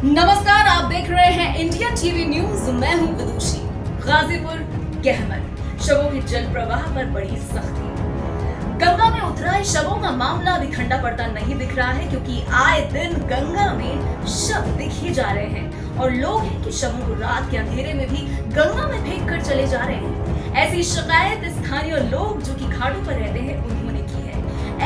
नमस्कार, आप देख रहे हैं इंडियन टीवी न्यूज। मैं हूं विदुषी। गाजीपुर गहमर शवों के जल प्रवाह पर बड़ी सख्ती। गंगा में उतराए शवों का मामला अभी ठंडा पड़ता नहीं दिख रहा है, क्योंकि आए दिन गंगा में शव दिख ही जा रहे हैं और लोग हैं कि शवों को रात के अंधेरे में भी गंगा में फेंक कर चले जा रहे हैं। ऐसी शिकायत स्थानीय लोग जो कि घाटों पर रहते हैं उन्होंने की है।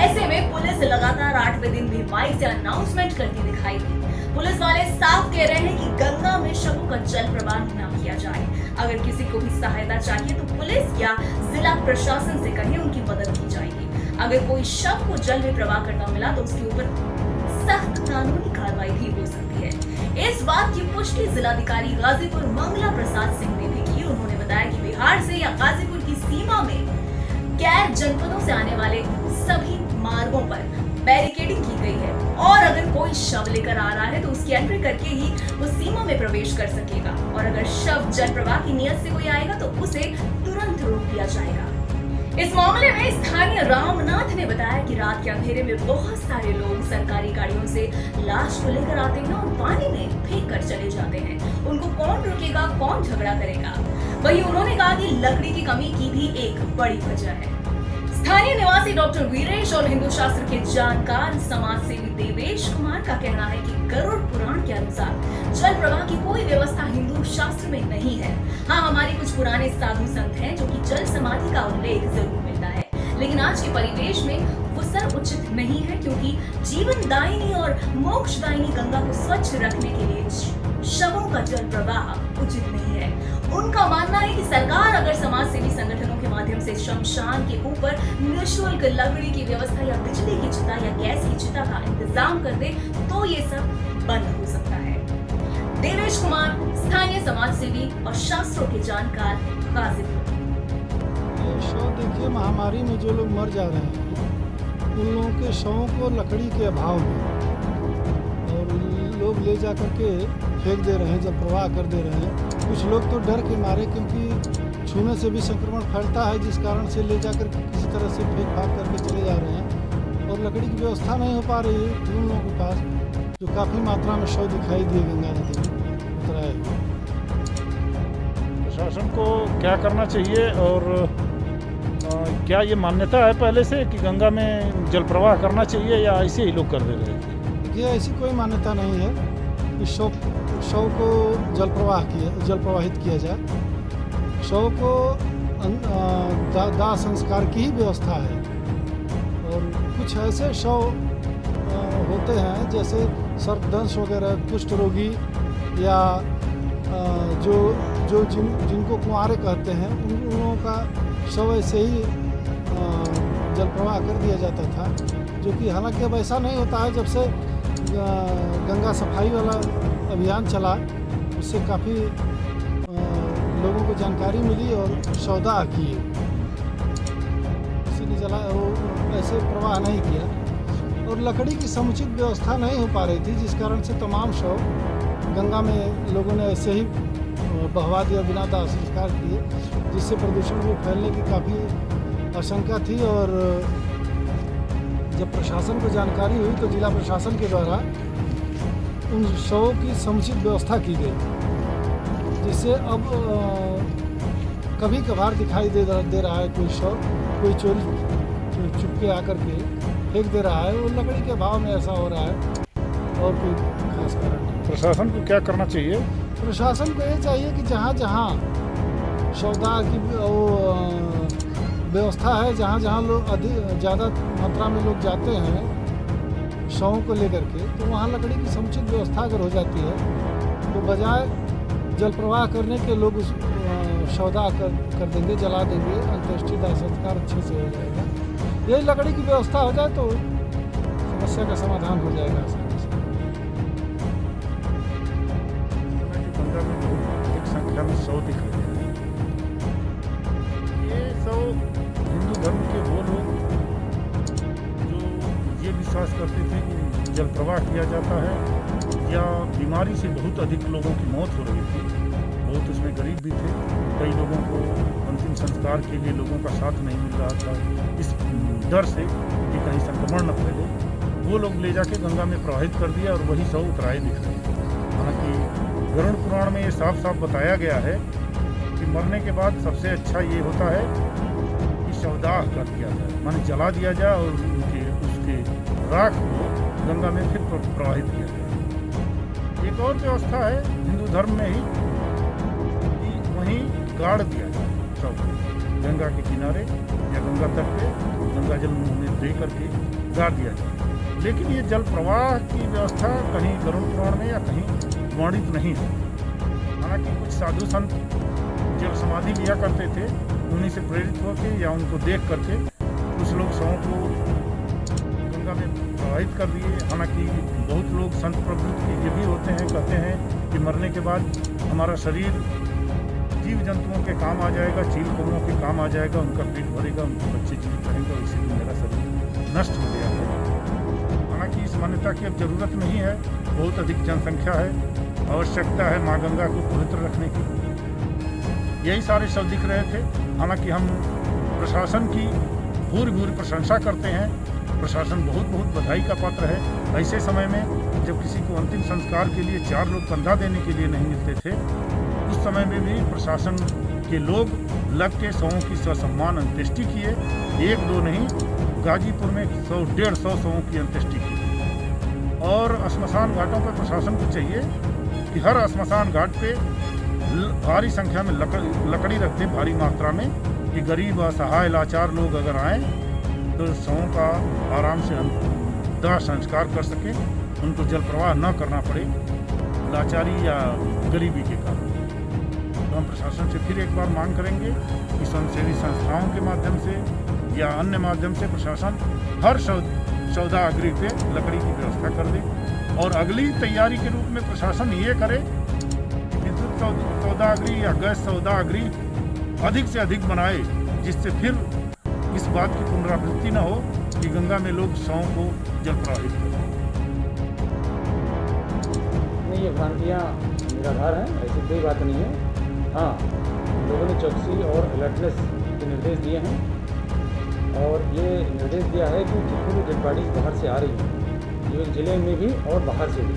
ऐसे में पुलिस लगातार 8वें दिन भी माइक से अनाउंसमेंट करती दिखाई दी। पुलिस वाले साफ कह रहे हैं कि गंगा में शवों का जल प्रवाह न किया जाए। अगर किसी को भी सहायता चाहिए तो पुलिस या जिला प्रशासन से कहें, उनकी मदद की जाएगी। अगर कोई शव को जल में प्रवाह करता मिला तो उसके ऊपर सख्त कानूनी कार्रवाई भी हो सकती है। इस बात की पुष्टि जिलाधिकारी गाजीपुर मंगला प्रसाद सिंह ने भी की। उन्होंने बताया कि बिहार से या गाजीपुर की सीमा में गैर जनपदों से आने वाले सभी मार्गों पर बैरिकेडिंग की गई है और अगर कोई शव लेकर आ रहा है तो उसकी एंट्री करके ही वो सीमा में प्रवेश कर सकेगा और अगर शव जल प्रवाह की नियत से कोई आएगा तो उसे तुरंत रोक दिया जाएगा। इस मामले में स्थानीय रामनाथ ने बताया कि रात के अंधेरे में बहुत सारे लोग सरकारी गाड़ियों से लाश को लेकर आते हैं और पानी में फेंक कर चले जाते हैं। उनको कौन रोकेगा, कौन झगड़ा करेगा? वहीं उन्होंने कहा कि लकड़ी की कमी की भी एक बड़ी वजह है। स्थानीय निवासी डॉक्टर वीरेश और हिंदू शास्त्र के जानकार समाज सेवी देवेश कुमार का कहना है कि गरुड़ पुराण के अनुसार जल प्रवाह की कोई व्यवस्था हिंदू शास्त्र में नहीं है। हाँ, हमारे कुछ पुराने साधु संत हैं जो कि जल समाधि का उल्लेख जरूर मिलता है, लेकिन आज के परिवेश में वो सब उचित नहीं है, क्योंकि जीवनदायिनी और मोक्षदायिनी गंगा को स्वच्छ रखने के लिए शवों का जल प्रवाह उचित नहीं है। उनका मानना है कि सरकार अगर समाज सेवी संगठनों के माध्यम से शमशान के ऊपर निःशुल्क लकड़ी की व्यवस्था या बिजली की चिता या गैस की चिता का इंतजाम कर दे तो ये सब बंद हो सकता है। देवेश कुमार, स्थानीय समाज सेवी और शास्त्रों के जानकार, गाजीपुर। शव देखिए, महामारी में जो लोग मर जा रहे हैं उन लोगों के शवों को लकड़ी के अभाव में और लोग ले जा करके फेंक दे रहे हैं, जब प्रवाह कर दे रहे हैं। कुछ लोग तो डर के मारे, क्योंकि छूने से भी संक्रमण फैलता है, जिस कारण से ले जाकर किसी तरह से फेंक फाक करके चले जा रहे हैं और लकड़ी की व्यवस्था नहीं हो पा रही है उन लोगों के पास, जो काफ़ी मात्रा में शव दिखाई दिए गंगा नदी में उतराए। प्रशासन को क्या करना चाहिए और क्या ये मान्यता है पहले से कि गंगा में जल प्रवाह करना चाहिए या ऐसे ही लोग कर दे रहे थे? देखिए, ऐसी कोई मान्यता नहीं है कि शव को जल प्रवाहित किया जाए। शव को दाह संस्कार की ही व्यवस्था है और कुछ ऐसे शव होते हैं जैसे सर्पदंश वगैरह, कुष्ठ रोगी या जिनको कुंवारे कहते हैं उन लोगों का शव ऐसे ही जल प्रवाह कर दिया जाता था, जो कि हालांकि अब ऐसा नहीं होता है। जब से गंगा सफाई वाला अभियान चला, उससे काफ़ी लोगों को जानकारी मिली और सौदा किए, इसीलिए ऐसे प्रवाह नहीं किया और लकड़ी की समुचित व्यवस्था नहीं हो पा रही थी, जिस कारण से तमाम शव गंगा में लोगों ने ऐसे ही बहवा दिया बिना दाह संस्कार किए, जिससे प्रदूषण भी फैलने की काफ़ी आशंका थी। और जब प्रशासन को जानकारी हुई तो जिला प्रशासन के द्वारा उन शवों की समुचित व्यवस्था की गई, जिससे अब कभी कभार दिखाई दे रहा है कोई शव, कोई चोरी चुपके आकर के फेंक दे रहा है, वो लकड़ी के अभाव में ऐसा हो रहा है और कोई खास कारण नहीं। प्रशासन को क्या करना चाहिए? प्रशासन को ये चाहिए कि जहाँ जहाँ शवदाह की व्यवस्था है, जहाँ जहाँ लोग ज़्यादा मात्रा में लोग जाते हैं शवों को लेकर के, तो वहाँ लकड़ी की समुचित व्यवस्था अगर हो जाती है तो बजाय जल प्रवाह करने के लोग उस शवदाह कर देंगे, जला देंगे, अंत्येष्टि दाह संस्कार अच्छे से हो जाएगा। यही लकड़ी की व्यवस्था हो जाए तो समस्या का समाधान हो जाएगा आसानी से। गंगा में बहुत अधिक संख्या में शव दिख रहे हैं। ये शव हिंदू धर्म के वो लोग जो ये विश्वास करते थे कि जल प्रवाह किया जाता है या बीमारी से बहुत अधिक लोगों की मौत हो रही थी, बहुत उसमें गरीब भी थे, कई लोगों को अंतिम संस्कार के लिए लोगों का साथ नहीं मिल रहा था इस डर से कि कहीं संक्रमण न फैले, वो लोग ले जाके गंगा में प्रवाहित कर दिया और वही शव उतराए दिख रहे हैं। गरुड़ पुराण में ये साफ साफ बताया गया है कि मरने के बाद सबसे अच्छा ये होता है कि शवदाह कर दिया जाए, माने जला दिया जाए और उसके राख को गंगा में फिर प्रवाहित किया जाए। एक और व्यवस्था है हिंदू धर्म में ही कि वहीं गाड़ दिया जाए शव गंगा के किनारे या गंगा तट पे गंगा जल मुंह में दे करके गाड़ दिया जाए। लेकिन ये जल प्रवाह की व्यवस्था कहीं गरुड़ पुराण में या कहीं वर्णित नहीं है। हालांकि कुछ साधु संत जब समाधि लिया करते थे उन्हीं से प्रेरित होकर या उनको देख करके कुछ लोग शवों को गंगा में प्रवाहित कर दिए। हालांकि बहुत लोग संत प्रवृत्ति ये भी होते हैं, कहते हैं कि मरने के बाद हमारा शरीर जीव जंतुओं के काम आ जाएगा, चील कौओं के काम आ जाएगा, उनका पेट भरेगा, उनके बच्चे जीवित रहेंगे, और इसी मेरा शरीर नष्ट हो गया है। हालांकि इस मान्यता की अब जरूरत नहीं है, बहुत अधिक जनसंख्या है, आवश्यकता है माँ गंगा को पवित्र रखने की। यही सारे शब्द दिख रहे थे। हालांकि हम प्रशासन की भूरी प्रशंसा करते हैं, प्रशासन बहुत बधाई का पात्र है। ऐसे समय में जब किसी को अंतिम संस्कार के लिए 4 लोग कंधा देने के लिए नहीं मिलते थे, उस समय में भी प्रशासन के लोग लग के शवों की ससम्मान अंत्येष्टि किए। 1-2 नहीं, गाजीपुर में 100-150 शवों की अंत्येष्टि की। और श्मशान घाटों पर प्रशासन को चाहिए कि हर श्मशान घाट पे भारी संख्या में लकड़ी रखते, भारी मात्रा में, कि गरीब असहाय लाचार लोग अगर आए तो शवों का आराम से दाह संस्कार कर सकें, उनको जल प्रवाह न करना पड़े लाचारी या गरीबी के कारण। तो हम प्रशासन से फिर एक बार मांग करेंगे कि स्वयंसेवी संस्थाओं के माध्यम से या अन्य माध्यम से प्रशासन हर शवदाह गृह पे लकड़ी की व्यवस्था कर दे। और अगली तैयारी के रूप में प्रशासन ये करे कि विद्युत शवदाह गृह या गैस शवदाह गृह अधिक से अधिक बनाए, जिससे फिर इस बात की पुनरावृत्ति न हो कि गंगा में लोग शवों को जल प्रवाहित करें। नहीं, ये भ्रांतियाँ निराधार हैं, ऐसी कोई बात नहीं है। हाँ, लोगों ने चौकसी और अलर्टनेस के निर्देश दिए हैं, और ये निर्देश दिया है कि जितनी भी डेड बॉडीज बाहर से आ रही हैं, इवन जिले में भी और बाहर से भी,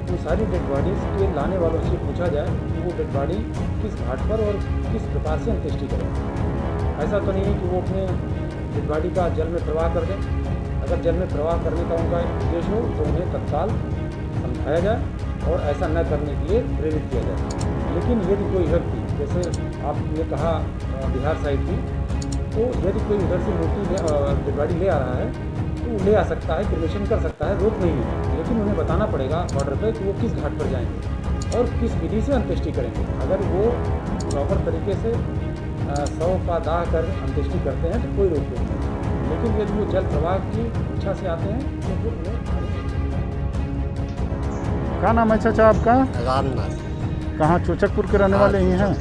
तो सारी डेड बॉडीज़ के लाने वालों से पूछा जाए कि वो डेड बॉडी किस घाट पर और किस प्रकार से अंत्येष्टि करें। ऐसा तो नहीं है कि वो अपने डेड बॉडी का जल में प्रवाह कर दें। अगर जल में प्रवाह करने का उनका उद्देश्य हो तो उन्हें तत्काल समझाया जाए और ऐसा न करने के लिए प्रेरित किया जाए। लेकिन यदि कोई व्यक्ति, जैसे आपने कहा बिहार साइड की, तो यदि कोई उधर से मूर्ति डेड बॉडी ले आ रहा है तो वो ले आ सकता है, क्रिमेशन कर सकता है, रोक नहीं है। लेकिन उन्हें बताना पड़ेगा बॉर्डर पे कि वो किस घाट पर जाएंगे और किस विधि से अंत्येष्टि करेंगे। अगर वो प्रॉपर तरीके से शव का दाह कर अंत्येष्टि करते हैं तो कोई रोक टोक नहीं। लेकिन यदि वो जल प्रवाह की इच्छा से आते हैं तो फिर उन्हें। क्या नाम है चाचा आपका? रामनाथ। कहाँ? चोचकपुर के रहने वाले ही हैं।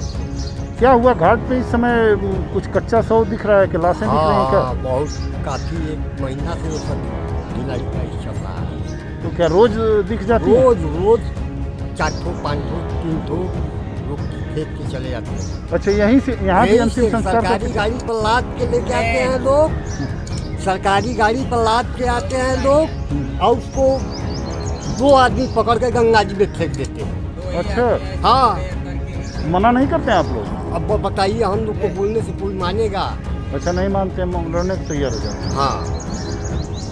क्या हुआ घाट पे इस समय? कुछ कच्चा शव दिख रहा है कि लाशें दिख रही हैं क्या? बहुत, काफ़ी 1 महीना से वो सब ढिलाई चल रहा है। तो क्या रोज दिख जाती है? रोज 4 ठो 5 ठो 3 ठो लोग फेंक के चले जाते हैं। अच्छा, यहीं से यहाँ भी अंतिम संस्कार सरकारी गाड़ी पर लाद के लेके आते हैं लोग, सरकारी गाड़ी पर लाद के आते हैं लोग, और उसको 2 आदमी पकड़ के गंगा जी में फेंक देते हैं। अच्छा, हाँ, मना नहीं करते हैं आप लोग? अब वो बताइए, हम लोग को बोलने से कोई मानेगा? अच्छा, नहीं मानते, हम लड़ने को तैयार हो जाते हैं। हाँ।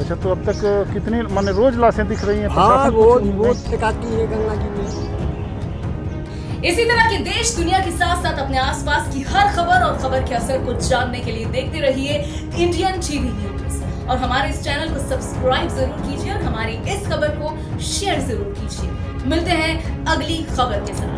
अच्छा, तो अब तक कितनी, माने रोज लाशें दिख रही हैं? हाँ, रोज फेंकाती है गंगा जी में। इसी तरह की देश दुनिया के साथ साथ अपने आसपास की हर खबर और खबर के असर को जानने के लिए देखते रहिए इंडियन टीवी न्यूज, और हमारे इस चैनल को सब्सक्राइब जरूर कीजिए और हमारी इस खबर को शेयर जरूर कीजिए। मिलते हैं अगली खबर के साथ।